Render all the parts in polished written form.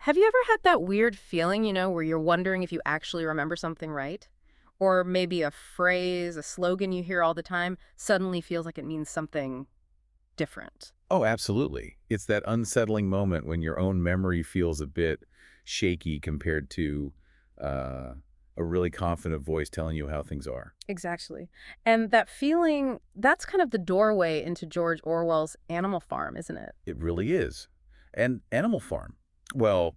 Have you ever had that weird feeling, where you're wondering if you actually remember something right? Or maybe a phrase, a slogan you hear all the time suddenly feels like it means something different. Oh, absolutely. It's that unsettling moment when your own memory feels a bit shaky compared to uh, a really confident voice telling you how things are. Exactly. And that feeling, that's kind of the doorway into George Orwell's Animal Farm, isn't it? It really is. And Animal Farm, well,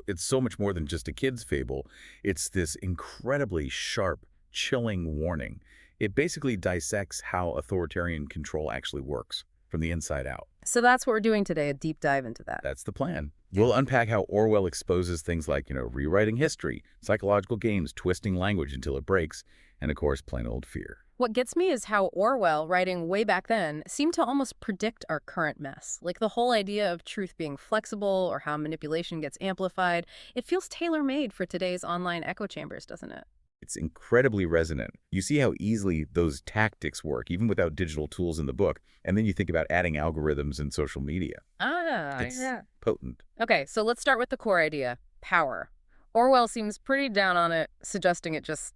it's so much more than just a kid's fable. It's this incredibly sharp, chilling warning. It basically dissects how authoritarian control actually works from the inside out. So that's what we're doing today, a deep dive into that. That's the plan. We'll unpack how Orwell exposes things like, rewriting history, psychological games, twisting language until it breaks, and of course, plain old fear. What gets me is how Orwell, writing way back then, seemed to almost predict our current mess. Like the whole idea of truth being flexible or how manipulation gets amplified. It feels tailor-made for today's online echo chambers, doesn't it? It's incredibly resonant. You see how easily those tactics work, even without digital tools in the book. And then you think about adding algorithms and social media. It's Yeah. potent. Okay, so let's start with the core idea, power. Orwell seems pretty down on it, suggesting it just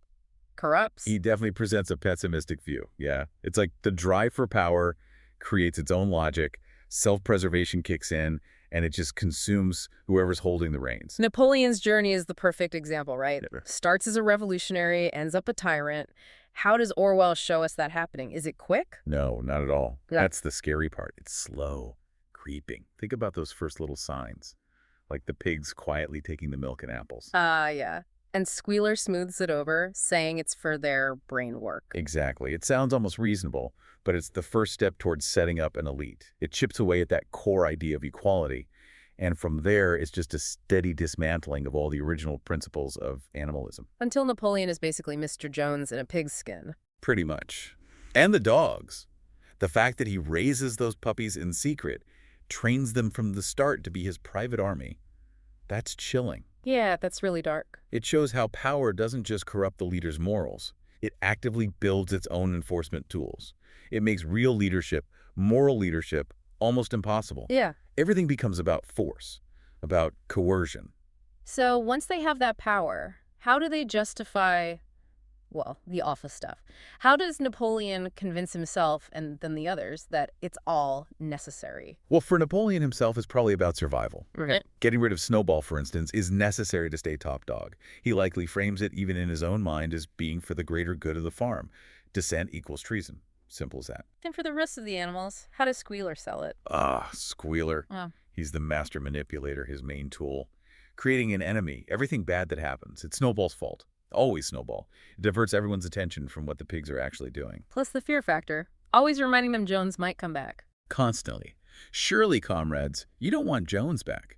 corrupts. He definitely presents a pessimistic view. Yeah. It's like the drive for power creates its own logic, self-preservation kicks in, and it just consumes whoever's holding the reins. Napoleon's journey is the perfect example, right? Yeah. Starts as a revolutionary, ends up a tyrant. How does Orwell show us that happening? Is it quick? No, not at all. Yeah. That's the scary part. It's slow, creeping. Think about those first little signs, like the pigs quietly taking the milk and apples. Yeah. And Squealer smooths it over, saying it's for their brain work. Exactly. It sounds almost reasonable, but it's the first step towards setting up an elite. It chips away at that core idea of equality, and from there, it's just a steady dismantling of all the original principles of animalism. Until Napoleon is basically Mr. Jones in a pig's skin. Pretty much. And the dogs. The fact that he raises those puppies in secret, trains them from the start to be his private army, that's chilling. Yeah, that's really dark. It shows how power doesn't just corrupt the leader's morals. It actively builds its own enforcement tools. It makes real leadership, moral leadership, almost impossible. Yeah. Everything becomes about force, about coercion. So once they have that power, how do they justify, well, the office stuff? How does Napoleon convince himself and then the others that it's all necessary? Well, for Napoleon himself, it's probably about survival. Right. Getting rid of Snowball, for instance, is necessary to stay top dog. He likely frames it, even in his own mind, as being for the greater good of the farm. Dissent equals treason. Simple as that. And for the rest of the animals, how does Squealer sell it? Ah, Squealer. Oh. He's the master manipulator, his main tool. Creating an enemy, everything bad that happens, it's Snowball's fault. Always Snowball. It diverts everyone's attention from what the pigs are actually doing. Plus the fear factor, always reminding them Jones might come back. Constantly. Surely, comrades, you don't want Jones back.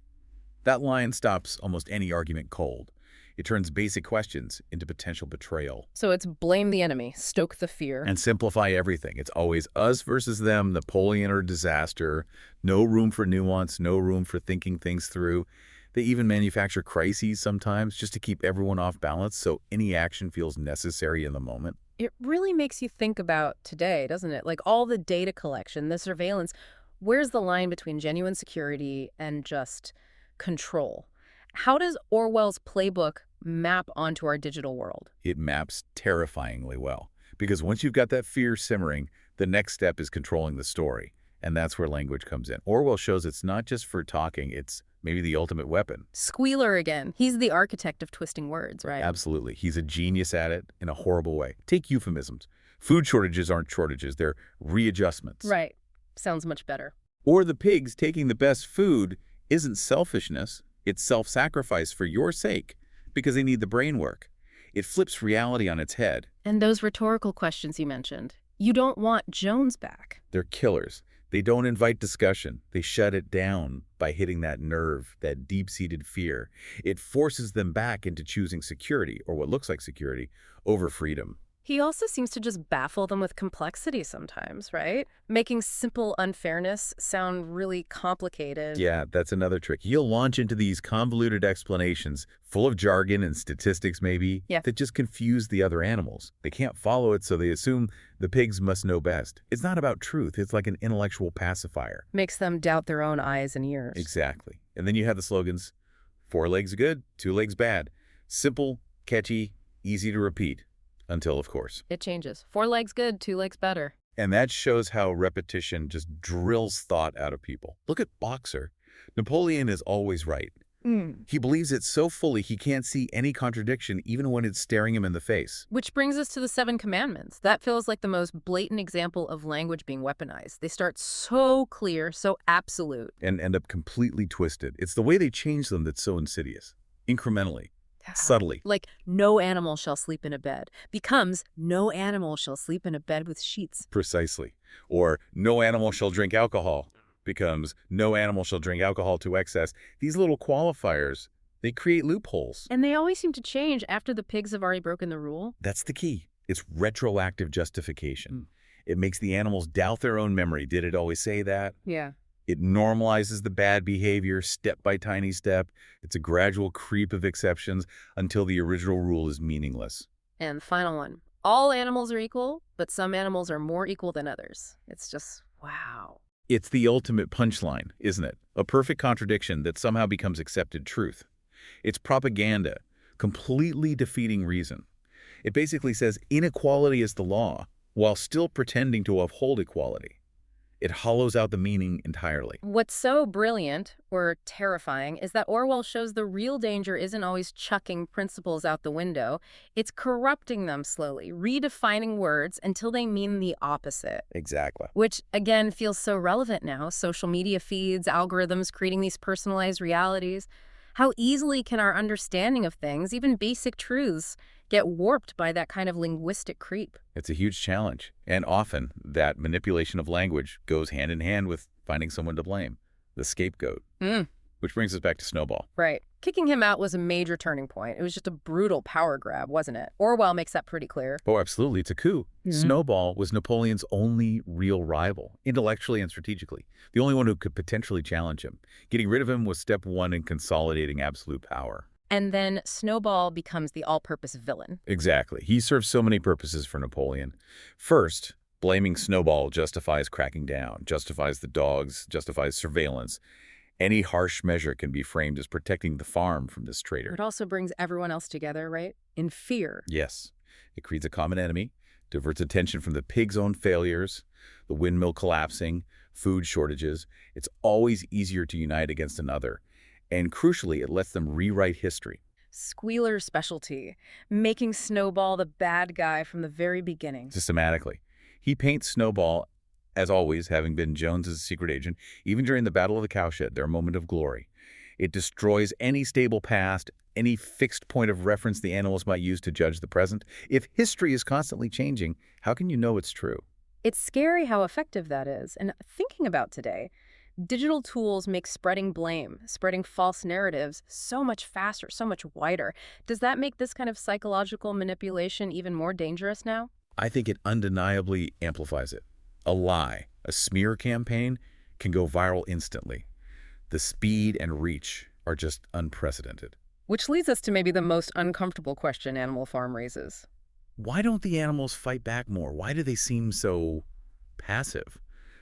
That line stops almost any argument cold. It turns basic questions into potential betrayal. So it's blame the enemy, stoke the fear. And simplify everything. It's always us versus them, Napoleon or disaster. No room for nuance, no room for thinking things through. They even manufacture crises sometimes just to keep everyone off balance so any action feels necessary in the moment. It really makes you think about today, doesn't it? Like all the data collection, the surveillance. Where's the line between genuine security and just control? How does Orwell's playbook map onto our digital world? It maps terrifyingly well. Because once you've got that fear simmering, the next step is controlling the story. And that's where language comes in. Orwell shows it's not just for talking, it's maybe the ultimate weapon. Squealer again. He's the architect of twisting words, right? Absolutely. He's a genius at it in a horrible way. Take euphemisms. Food shortages aren't shortages, they're readjustments. Right. Sounds much better. Or the pigs taking the best food isn't selfishness, it's self-sacrifice for your sake, because they need the brain work. It flips reality on its head. And those rhetorical questions you mentioned. You don't want Jones back. They're killers. They don't invite discussion. They shut it down by hitting that nerve, that deep-seated fear. It forces them back into choosing security, or what looks like security, over freedom. He also seems to just baffle them with complexity sometimes, right? Making simple unfairness sound really complicated. Yeah, that's another trick. He'll launch into these convoluted explanations, full of jargon and statistics maybe, that just confuse the other animals. They can't follow it, so they assume the pigs must know best. It's not about truth. It's like an intellectual pacifier. Makes them doubt their own eyes and ears. Exactly. And then you have the slogans, 4 legs good, 2 legs bad. Simple, catchy, easy to repeat. Until, of course. It changes. 4 legs good, 2 legs better. And that shows how repetition just drills thought out of people. Look at Boxer. Napoleon is always right. He believes it so fully he can't see any contradiction even when it's staring him in the face. Which brings us to the 7 commandments. That feels like the most blatant example of language being weaponized. They start so clear, so absolute. And end up completely twisted. It's the way they change them that's so insidious. Incrementally. Subtly. Like, no animal shall sleep in a bed becomes no animal shall sleep in a bed with sheets. Precisely. Or no animal shall drink alcohol becomes no animal shall drink alcohol to excess. These little qualifiers, they create loopholes. And they always seem to change after the pigs have already broken the rule. That's the key. It's retroactive justification. It makes the animals doubt their own memory. Did it always say that? Yeah. It normalizes the bad behavior step by tiny step. It's a gradual creep of exceptions until the original rule is meaningless. And the final one. All animals are equal, but some animals are more equal than others. It's just, wow. It's the ultimate punchline, isn't it? A perfect contradiction that somehow becomes accepted truth. It's propaganda, completely defeating reason. It basically says inequality is the law, while still pretending to uphold equality. It hollows out the meaning entirely. What's so brilliant, or terrifying, is that Orwell shows the real danger isn't always chucking principles out the window. It's corrupting them slowly, redefining words until they mean the opposite. Exactly. Which, again, feels so relevant now. Social media feeds, algorithms creating these personalized realities. How easily can our understanding of things, even basic truths, get warped by that kind of linguistic creep? It's a huge challenge, and often that manipulation of language goes hand in hand with finding someone to blame, the scapegoat. Which brings us back to Snowball. Right. Kicking him out was a major turning point. It was just a brutal power grab, wasn't it? Orwell makes that pretty clear. Oh, absolutely. It's a coup. Snowball was Napoleon's only real rival, intellectually and strategically. The only one who could potentially challenge him. Getting rid of him was step one in consolidating absolute power. And then Snowball becomes the all-purpose villain. Exactly. He serves so many purposes for Napoleon. First, blaming Snowball justifies cracking down, justifies the dogs, justifies surveillance. Any harsh measure can be framed as protecting the farm from this traitor. It also brings everyone else together, right? In fear. Yes. It creates a common enemy, diverts attention from the pig's own failures, the windmill collapsing, food shortages. It's always easier to unite against another. And crucially, it lets them rewrite history. Squealer's specialty, making Snowball the bad guy from the very beginning. Systematically. He paints Snowball, as always, having been Jones's secret agent, even during the Battle of the Cowshed, their moment of glory. It destroys any stable past, any fixed point of reference the animals might use to judge the present. If history is constantly changing, how can you know it's true? It's scary how effective that is. And thinking about today, digital tools make spreading blame, spreading false narratives so much faster, so much wider. Does that make this kind of psychological manipulation even more dangerous now? I think it undeniably amplifies it. A lie, a smear campaign, can go viral instantly. The speed and reach are just unprecedented. Which leads us to maybe the most uncomfortable question Animal Farm raises. Why don't the animals fight back more? Why do they seem so passive?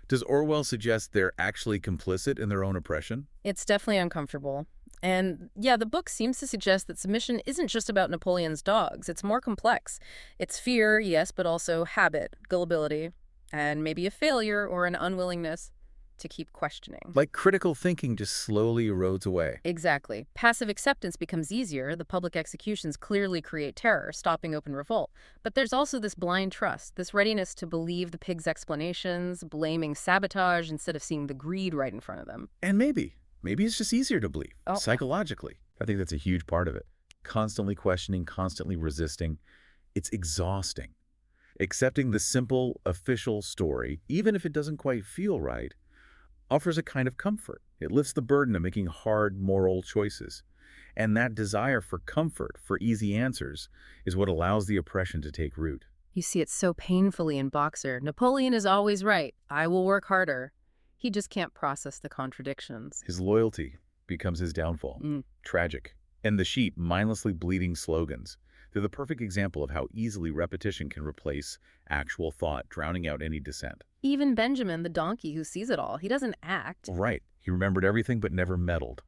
Does Orwell suggest they're actually complicit in their own oppression? It's definitely uncomfortable. And yeah, the book seems to suggest that submission isn't just about Napoleon's dogs. It's more complex. It's fear, yes, but also habit, gullibility, and maybe a failure or an unwillingness to keep questioning. Like critical thinking just slowly erodes away. Exactly. Passive acceptance becomes easier. The public executions clearly create terror, stopping open revolt. But there's also this blind trust, this readiness to believe the pig's explanations, blaming sabotage instead of seeing the greed right in front of them. And maybe it's just easier to believe, Oh. psychologically. I think that's a huge part of it. Constantly questioning, constantly resisting. It's exhausting. Accepting the simple, official story, even if it doesn't quite feel right, offers a kind of comfort. It lifts the burden of making hard moral choices. And that desire for comfort, for easy answers, is what allows the oppression to take root. You see it so painfully in Boxer. Napoleon is always right. I will work harder. He just can't process the contradictions. His loyalty becomes his downfall. Tragic. And the sheep mindlessly bleating slogans. They're the perfect example of how easily repetition can replace actual thought, drowning out any dissent. Even Benjamin, the donkey who sees it all, he doesn't act. Right. He remembered everything but never meddled.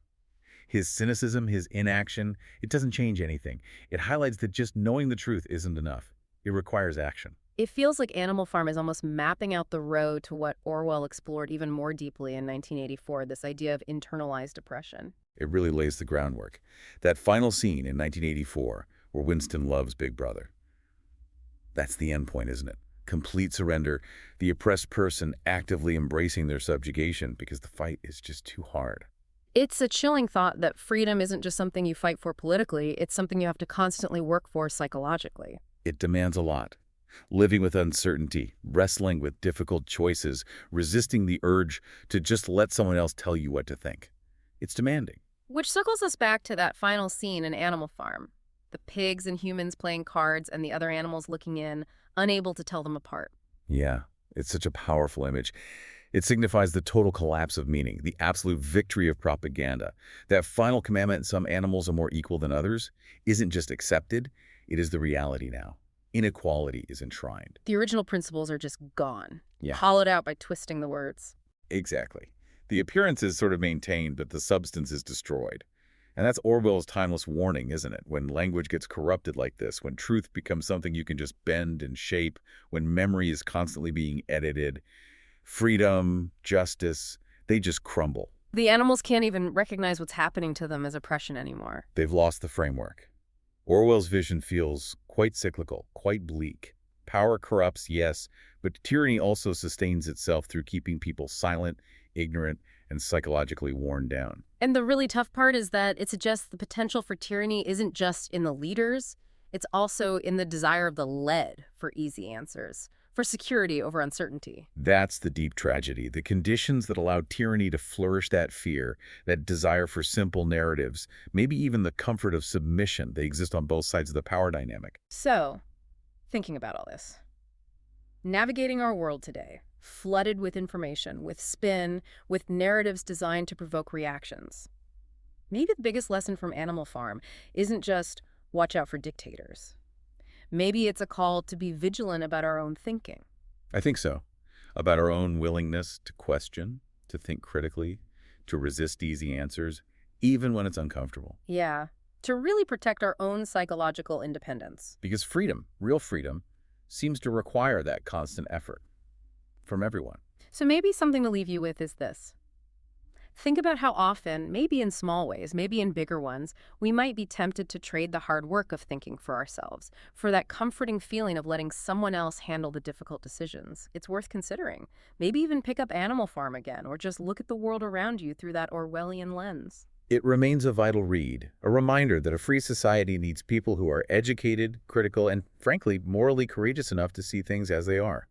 His cynicism, his inaction, it doesn't change anything. It highlights that just knowing the truth isn't enough. It requires action. It feels like Animal Farm is almost mapping out the road to what Orwell explored even more deeply in 1984, this idea of internalized oppression. It really lays the groundwork. That final scene in 1984, where Winston loves Big Brother, that's the end point, isn't it? Complete surrender, the oppressed person actively embracing their subjugation because the fight is just too hard. It's a chilling thought that freedom isn't just something you fight for politically, it's something you have to constantly work for psychologically. It demands a lot. Living with uncertainty, wrestling with difficult choices, resisting the urge to just let someone else tell you what to think. It's demanding. Which circles us back to that final scene in Animal Farm. The pigs and humans playing cards and the other animals looking in, unable to tell them apart. Yeah, it's such a powerful image. It signifies the total collapse of meaning, the absolute victory of propaganda. That final commandment, some animals are more equal than others, isn't just accepted, it is the reality now. Inequality is enshrined. The original principles are just gone, Yeah, hollowed out by twisting the words. exactly. The appearance is sort of maintained, but the substance is destroyed. And that's Orwell's timeless warning, isn't it? When language gets corrupted like this, when truth becomes something you can just bend and shape, when memory is constantly being edited, freedom, justice, they just crumble. The animals can't even recognize what's happening to them as oppression anymore. They've lost the framework. Orwell's vision feels quite cyclical, quite bleak. Power corrupts, yes, but tyranny also sustains itself through keeping people silent, ignorant, and psychologically worn down. And the really tough part is that it suggests the potential for tyranny isn't just in the leaders, it's also in the desire of the led for easy answers, for security over uncertainty. That's the deep tragedy, the conditions that allow tyranny to flourish, that fear, that desire for simple narratives, maybe even the comfort of submission. They exist on both sides of the power dynamic. So, thinking about all this, navigating our world today, flooded with information, with spin, with narratives designed to provoke reactions. Maybe the biggest lesson from Animal Farm isn't just watch out for dictators. Maybe it's a call to be vigilant about our own thinking. I think so. About our own willingness to question, to think critically, to resist easy answers, even when it's uncomfortable. Yeah, to really protect our own psychological independence. Because freedom, real freedom, seems to require that constant effort from everyone. So maybe something to leave you with is this. Think about how often, maybe in small ways, maybe in bigger ones, we might be tempted to trade the hard work of thinking for ourselves, for that comforting feeling of letting someone else handle the difficult decisions. It's worth considering. Maybe even pick up Animal Farm again, or just look at the world around you through that Orwellian lens. It remains a vital read, a reminder that a free society needs people who are educated, critical, and frankly, morally courageous enough to see things as they are.